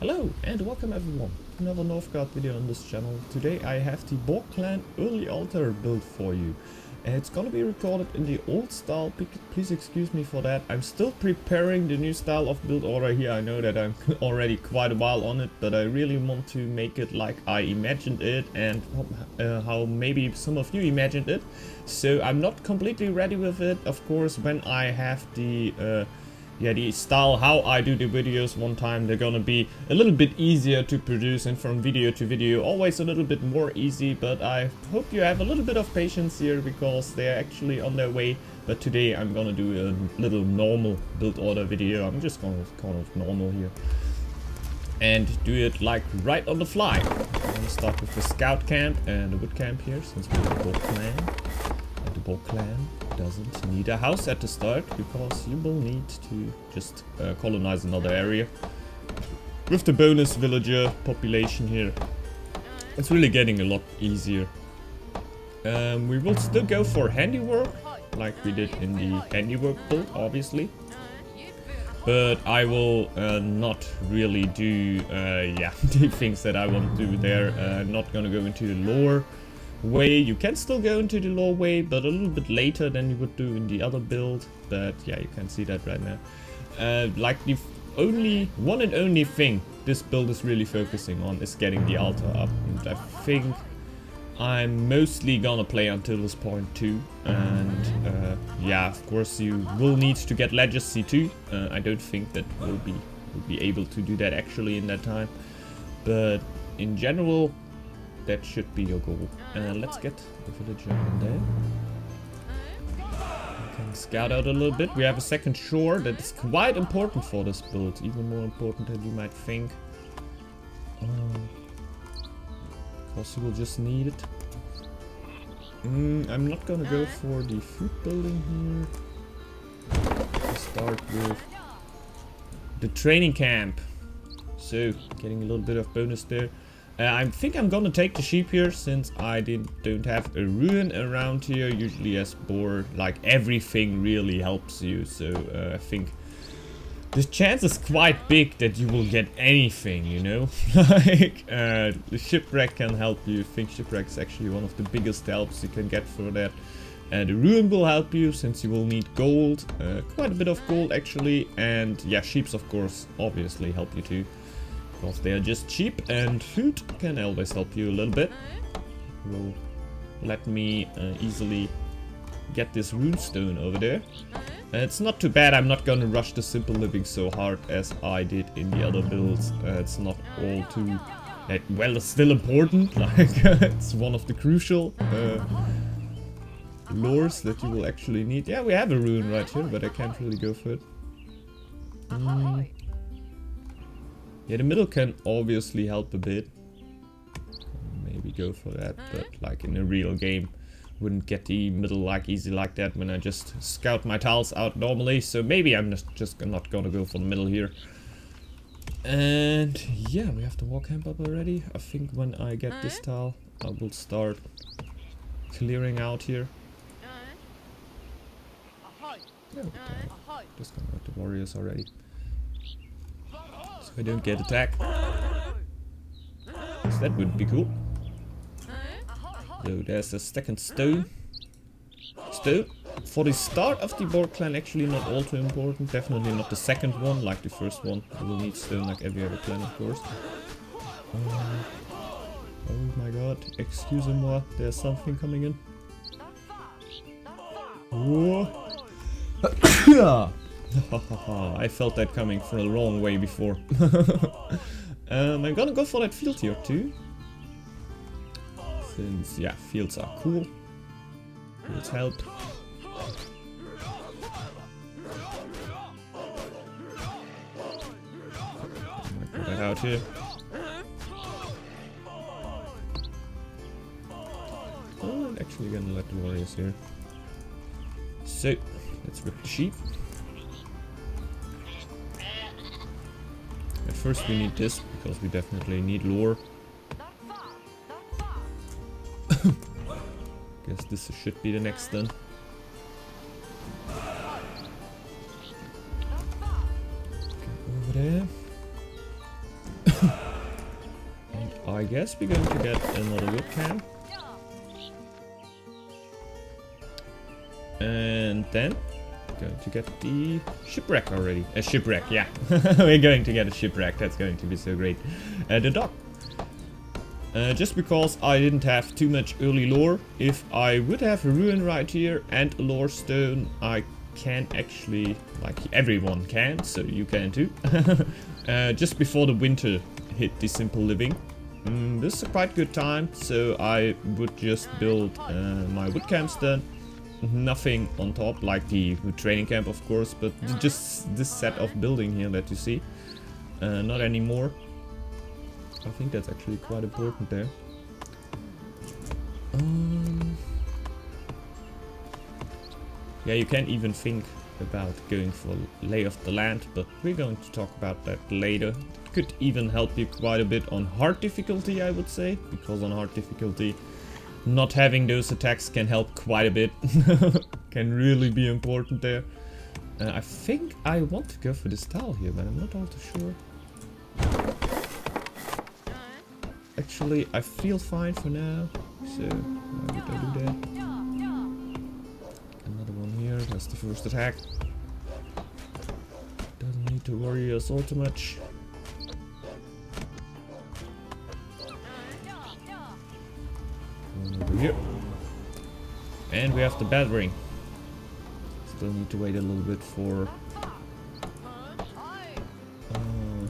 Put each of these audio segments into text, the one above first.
Hello and welcome everyone to another Northgard video on this channel. Today I have the Boar clan early altar build for you. It's gonna be recorded in the old style, please excuse me for that. I'm still preparing the new style of build order here. I know that I'm already quite a while on it, but I really want to make it like I imagined it and how maybe some of you imagined it. So I'm not completely ready with it. Of course, when I have the style how I do the videos one time, they're gonna be a little bit easier to produce, and from video to video always a little bit more easy, but I hope you have a little bit of patience here because they're actually on their way. But today I'm gonna do a little normal build order video. I'm just gonna kind of normal here and do it like right on the fly. I'm gonna start with the scout camp and the wood camp here since we're the Boar clan. And the Boar clan doesn't need a house at the start because you will need to just colonize another area. With the bonus villager population here, it's really getting a lot easier. We will still go for handiwork like we did in the handiwork build, obviously. But I will not really do the things that I want to do there. Not gonna go into the lore way. You can still go into the lore way, but a little bit later than you would do in the other build. But yeah, you can see that right now. Like the one and only thing this build is really focusing on is getting the altar up, and I think I'm mostly gonna play until this point too. And yeah, of course you will need to get legacy too. I don't think that we'll be able to do that actually in that time, but in general that should be your goal. Let's get the villager in there. We can scout out a little bit. We have a second shore that is quite important for this build, even more important than you might think. Because you will just need it. I'm not gonna go for the food building here. Let's start with the training camp. So, getting a little bit of bonus there. I think I'm gonna take the sheep here since I don't have a ruin around here. Usually as boar, like everything really helps you. So I think the chance is quite big that you will get anything, you know. Like the shipwreck can help you. I think shipwreck is actually one of the biggest helps you can get for that. The ruin will help you since you will need gold, quite a bit of gold actually. And yeah, sheeps of course obviously help you too, because they are just cheap, and food can always help you a little bit. Will let me easily get this runestone over there. It's not too bad. I'm not gonna rush the simple living so hard as I did in the other builds. It's not all too well, it's still important. Like it's one of the crucial lores that you will actually need. Yeah, we have a rune right here, but I can't really go for it. Yeah, the middle can obviously help a bit. Maybe go for that, but like in a real game, wouldn't get the middle like easy like that when I just scout my tiles out normally. So maybe I'm just not gonna go for the middle here. And yeah, we have the war camp up already. I think when I get this tile, I will start clearing out here. Yeah, just gonna have the warriors already, so I don't get attacked. So that would be cool. So there's a second stone. For the start of the Boar clan, actually not all too important. Definitely not the second one, like the first one. You will need stone like every other clan, of course. Oh my god, excusez-moi, there's something coming in. Whoa. I felt that coming from the wrong way before. I'm gonna go for that field here too. Since, yeah, fields are cool. Fields help. Might put that out here. Oh, actually gonna let the warriors here. So, let's rip the sheep. At first we need this, because we definitely need lore. Guess this should be the next then. Okay, over there. I guess we're going to get another wood camp. And then going to get the shipwreck already. A shipwreck, yeah. We're going to get a shipwreck. That's going to be so great. The dock. Just because I didn't have too much early lore. If I would have a ruin right here and a lore stone, I can actually, like everyone can, so you can too. Just before the winter hit the simple living. This is a quite good time, so I would just build my wood camps then. Nothing on top, like the training camp of course, but just this set of building here that you see. Not anymore. I think that's actually quite important there. Yeah, you can't even think about going for lay of the land, but we're going to talk about that later. It could even help you quite a bit on hard difficulty, I would say, because on hard difficulty not having those attacks can help quite a bit. Can really be important there. I think I want to go for this tile here, but I'm not all too sure. Actually, I feel fine for now, so why would I do that? Another one here, that's the first attack. Doesn't need to worry us all too much. One over here. And we have the battering. Still need to wait a little bit for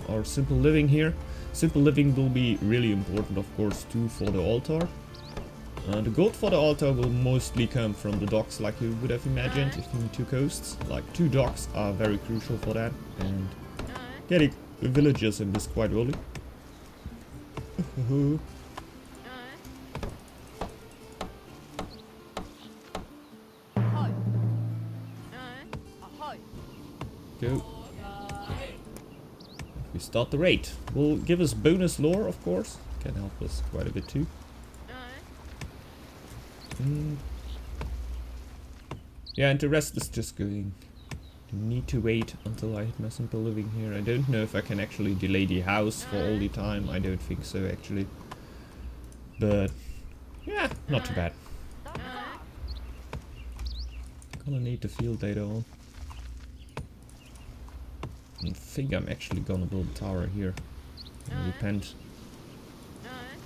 our simple living here. Simple living will be really important, of course, too, for the altar. The gold for the altar will mostly come from the docks, like you would have imagined, if you need two coasts. Like 2 docks are very crucial for that, and getting villagers in this quite early. Go. We start the raid. Will give us bonus lore, of course. Can help us quite a bit too. Yeah, and the rest is just going to need to wait until I hit my simple living here. I don't know if I can actually delay the house for all the time. I don't think so, actually. But yeah, not too bad. Gonna need the field data on. I think I'm actually gonna build a tower here. Repent.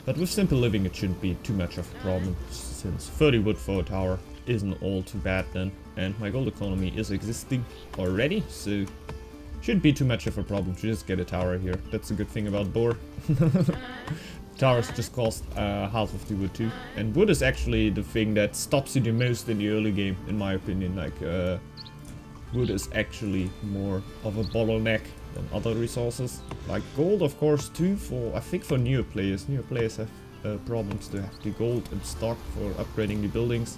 But with simple living it shouldn't be too much of a problem, since 30 wood for a tower isn't all too bad then. And my gold economy is existing already, so shouldn't be too much of a problem to just get a tower here. That's a good thing about Boar. Towers just cost half of the wood too. And wood is actually the thing that stops you the most in the early game, in my opinion. Like, wood is actually more of a bottleneck than other resources. Like gold, of course, too, for I think for newer players. Newer players have problems to have the gold in stock for upgrading the buildings.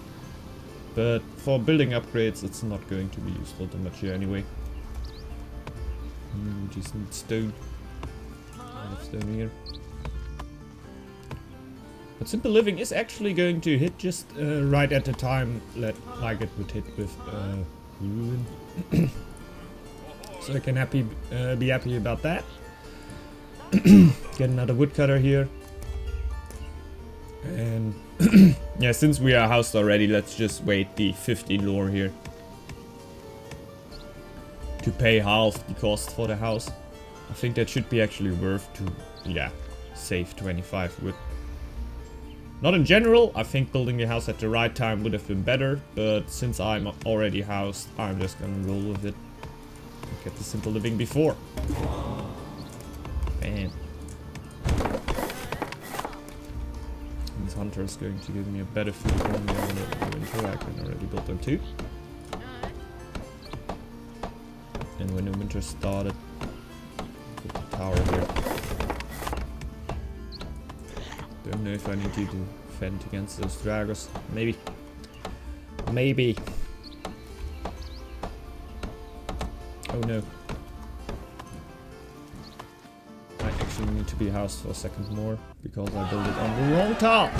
But for building upgrades, it's not going to be useful too much here anyway. We just need stone. I have stone here. But simple living is actually going to hit just right at the time like it would hit with ruin. So I can be happy about that. Get another woodcutter here. And yeah, since we are housed already, let's just wait the 15 lore here to pay half the cost for the house. I think that should be actually worth to, yeah, save 25 wood. Not in general, I think building the house at the right time would have been better, but since I'm already housed, I'm just gonna roll with it. Get the simple living before. Bam. This hunter is going to give me a better food than the winter. I can already build them too. And when the winter started, put the tower here. Don't know if I need to defend against those dragons. Maybe. Maybe. Oh no. I actually need to be housed for a second more because I built it on the wrong tile.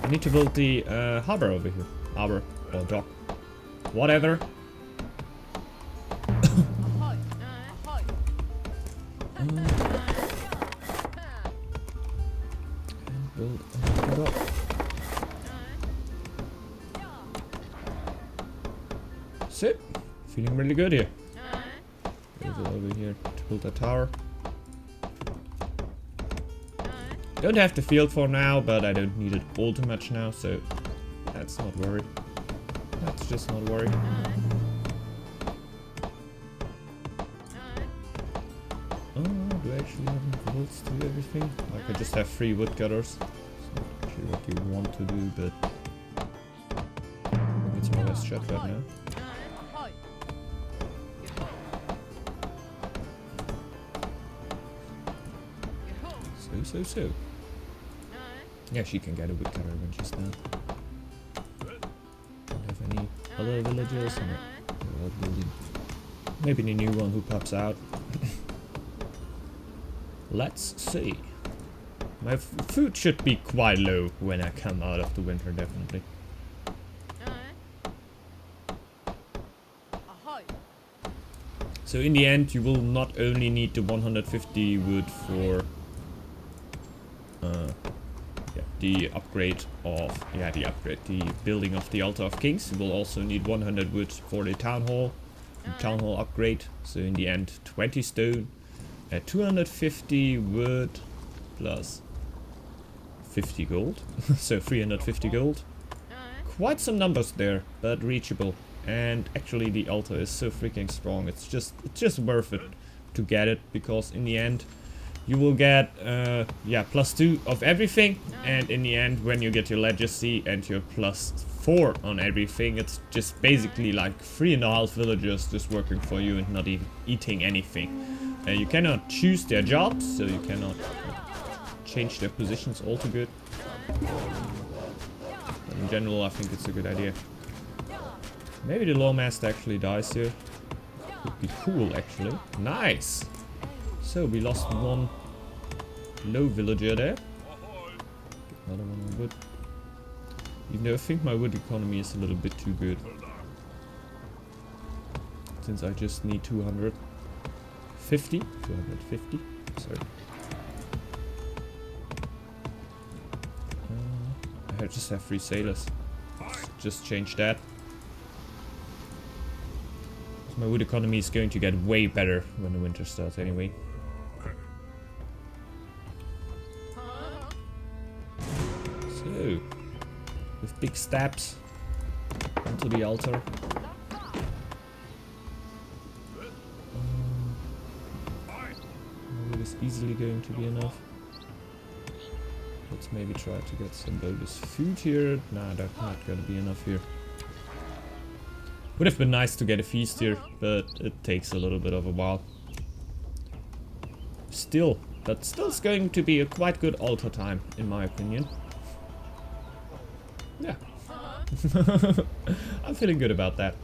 I need to build the harbor over here. Harbor or dock. Whatever. build it up. So, feeling really good here. Move it over here to build a tower. Don't have the field for now, but I don't need it all too much now, so let's not worry. Let's just not worry. Oh, do I actually have enough bullets to do everything? I could just have 3 woodcutters. It's not actually what you want to do, but I think it's my best shot right now. So. Yeah, she can get a woodcutter when she's done. Don't have any other villagers. No, they're all building. Maybe the new one who pops out. Let's see. My food should be quite low when I come out of the winter, definitely. So in the end, you will not only need the 150 wood for the upgrade of the building of the Altar of Kings. You will also need 100 wood for the town hall upgrade. So in the end, 20 stone, 250 wood plus 50 gold. So 350 gold. Quite some numbers there, but reachable. And actually the altar is so freaking strong. It's just worth it to get it, because in the end you will get +2 of everything, and in the end when you get your legacy and your +4 on everything, it's just basically like 3.5 villagers just working for you and not even eating anything. You cannot choose their jobs, so you cannot change their positions all too good. But in general, I think it's a good idea. Maybe the Lawmaster actually dies here. Would be cool, actually. Nice! So we lost one low villager there. Another one on wood. Even though I think my wood economy is a little bit too good. Since I just need 250. Sorry. I just have 3 sailors. Just change that. My wood economy is going to get way better when the winter starts anyway. So, with big steps onto the altar. It is easily going to be enough. Let's maybe try to get some bonus food here. Nah, that's not gonna be enough here. Would have been nice to get a feast here, but it takes a little bit of a while. Still, that still's going to be a quite good altar time, in my opinion. Yeah. I'm feeling good about that.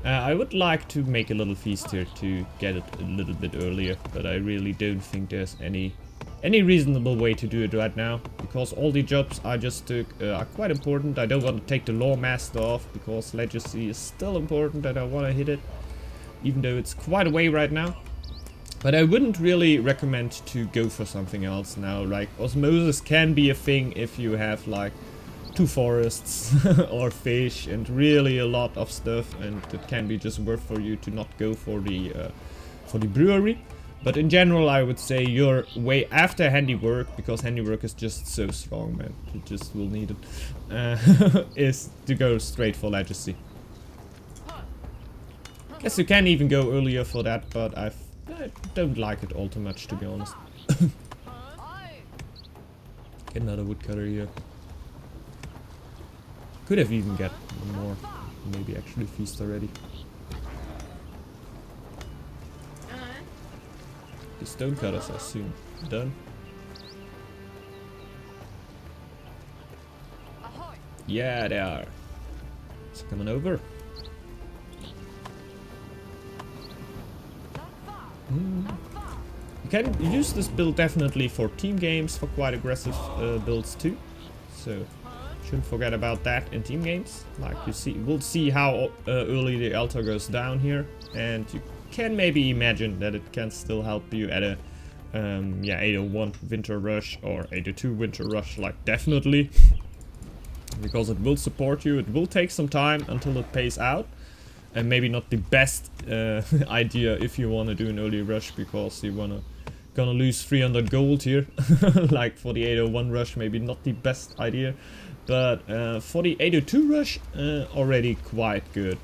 I would like to make a little feast here to get it a little bit earlier, but I really don't think there's any reasonable way to do it right now, because all the jobs I just took are quite important. I don't want to take the Lawmaster off, because legacy is still important and I want to hit it, even though it's quite a way right now. But I wouldn't really recommend to go for something else now. Like, osmosis can be a thing if you have like 2 forests or fish and really a lot of stuff, and it can be just worth for you to not go for the brewery. But in general, I would say you're way after handiwork, because handiwork is just so strong, man. You just will need it. Is to go straight for legacy. Guess you can even go earlier for that, but I don't like it all too much, to be honest. Get another woodcutter here. Could have even get more. Maybe actually feast already. The stone cutters are soon done. Yeah, they are. It's coming over. You can use this build definitely for team games, for quite aggressive builds too. So shouldn't forget about that in team games. Like you see, we'll see how early the altar goes down here, and you can maybe imagine that it can still help you at a yeah, 801 Winter Rush or 802 Winter Rush, like definitely. Because it will support you. It will take some time until it pays out. And maybe not the best idea if you want to do an early rush, because you gonna lose 300 gold here. Like for the 801 rush, maybe not the best idea. But for the 802 rush, already quite good.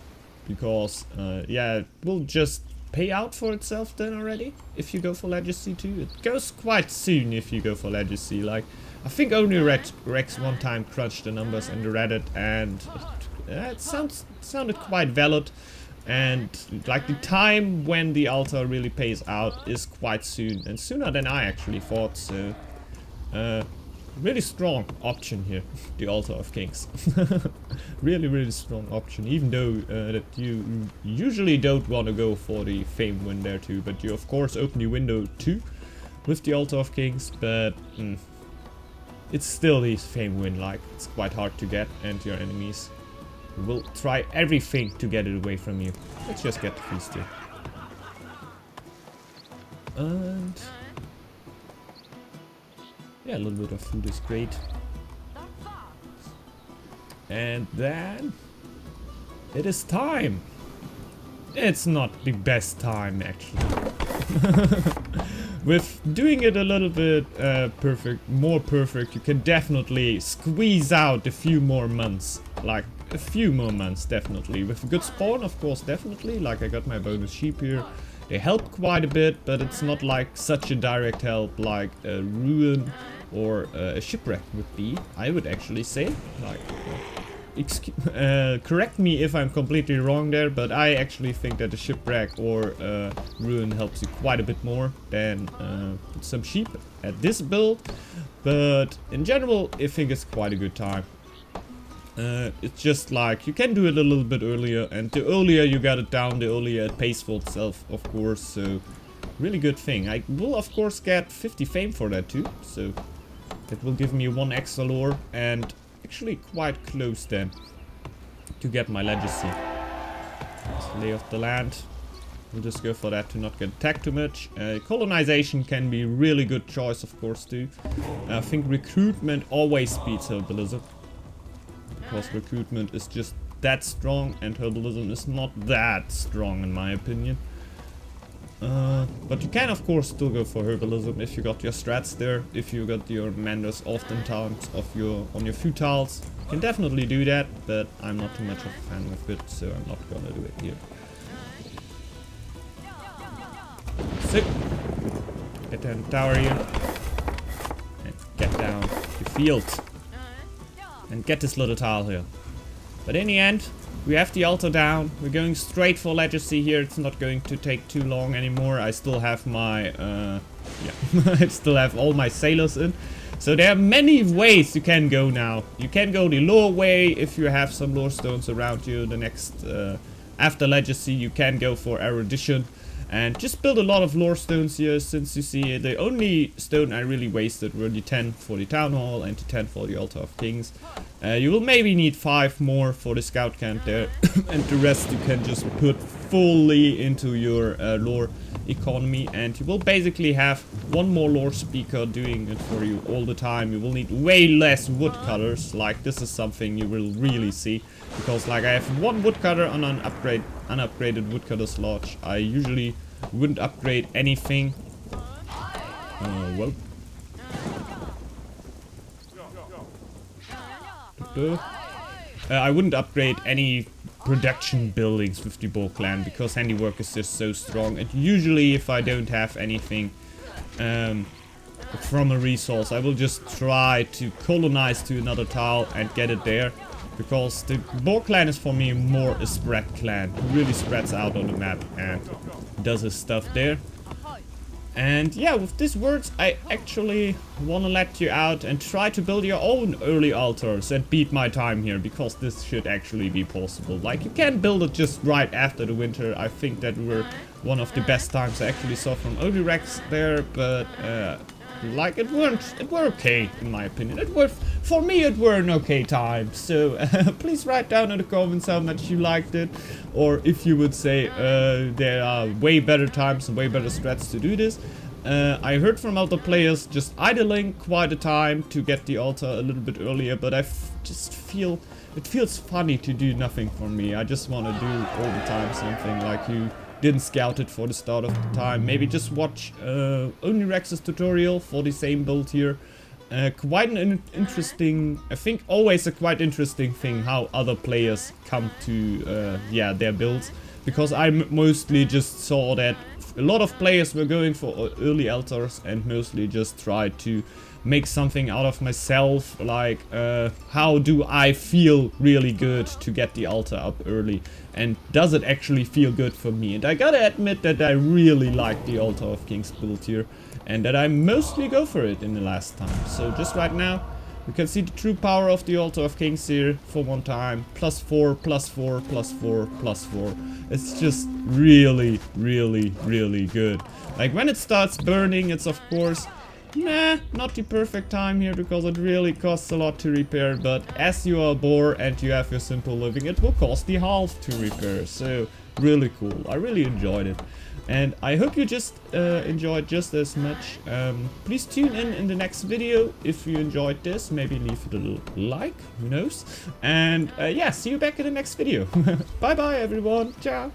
Because, yeah, it will just pay out for itself then already. If you go for Legacy too. It goes quite soon if you go for Legacy. Like, I think only Rex one time crunched the numbers and read it, and it sounded quite valid. And like the time when the altar really pays out is quite soon, and sooner than I actually thought. So really strong option here, the Altar of Kings. Really strong option, even though that you usually don't want to go for the fame win there too, but you of course open the window too with the Altar of Kings. But it's still the fame win, like it's quite hard to get, and your enemies will try everything to get it away from you. Let's just get the feast here. And yeah, a little bit of food is great. And then it is time. It's not the best time actually. With doing it a little bit more perfect, you can definitely squeeze out a few more months. Like a few more months, definitely. With a good spawn, of course, definitely. Like I got my bonus sheep here. They help quite a bit, but it's not like such a direct help like a ruin or a shipwreck would be, I would actually say. Like, correct me if I'm completely wrong there, but I actually think that a shipwreck or ruin helps you quite a bit more than some sheep at this build. But in general, I think it's quite a good time. It's just like you can do it a little bit earlier, and the earlier you got it down, the earlier it pays for itself, of course. So really good thing. I will of course get 50 fame for that too, so that will give me 1 extra lore, and actually quite close then to get my legacy. Let's lay off the land. We'll just go for that to not get attacked too much. Colonization can be really good choice, of course too. I think recruitment always beats herbalism, because recruitment is just that strong and herbalism is not that strong in my opinion. But you can of course still go for herbalism if you got your strats there, if you got your manders oftentimes on your futals. You can definitely do that, but I'm not too much of a fan of it, so I'm not gonna do it here. So, get down the tower here, and get down the field. And get this little tile here. But in the end, we have the altar down. We're going straight for legacy here. It's not going to take too long anymore. I still have my I still have all my sailors in. So there are many ways you can go now. You can go the lore way if you have some lore stones around you. The next after legacy you can go for erudition. And just build a lot of lore stones here, since you see the only stone I really wasted were the 10 for the town hall and the 10 for the altar of kings. You will maybe need 5 more for the scout camp there, and the rest you can just put fully into your lore economy, and you will basically have 1 more lore speaker doing it for you all the time. You will need way less woodcutters. Like this is something you will really see, because like I have 1 woodcutter on an unupgraded woodcutter's lodge. I usually wouldn't upgrade anything. Well. I wouldn't upgrade any production buildings with the Boar clan, because handiwork is just so strong. And usually if I don't have anything from a resource, I will just try to colonize to another tile and get it there. Because the Boar clan is for me more a spread clan, who really spreads out on the map and does his stuff there. And yeah, with these words, I actually want to let you out and try to build your own early altars and beat my time here, because this should actually be possible. Like, you can build it just right after the winter. I think that were one of the best times I actually saw from early Rex there, but like it were okay in my opinion. For me it were an okay time. So please write down in the comments how much you liked it, or if you would say there are way better times and way better strats to do this. I heard from other players just idling quite a time to get the altar a little bit earlier, but just feel it feels funny to do nothing for me. I just want to do all the time something like you didn't scout it for the start of the time. Maybe just watch only Rex's tutorial for the same build here. Quite an interesting, I think always a quite interesting thing how other players come to yeah, their builds, because I mostly just saw that a lot of players were going for early altars and mostly just tried to make something out of myself, like how do I feel really good to get the altar up early, and does it actually feel good for me? And I gotta admit that I really like the Altar of Kings build here, and that I mostly go for it in the last time. So just right now you can see the true power of the Altar of Kings here for one time. +4, +4, +4, +4. It's just really, really, really good. Like when it starts burning, it's of course not the perfect time here, because it really costs a lot to repair, but as you are a boar and you have your simple living, it will cost the half to repair. So really cool. I really enjoyed it, and I hope you just enjoyed just as much. Please tune in the next video if you enjoyed this. Maybe leave it a little like, who knows. And yeah, see you back in the next video. Bye bye everyone, ciao.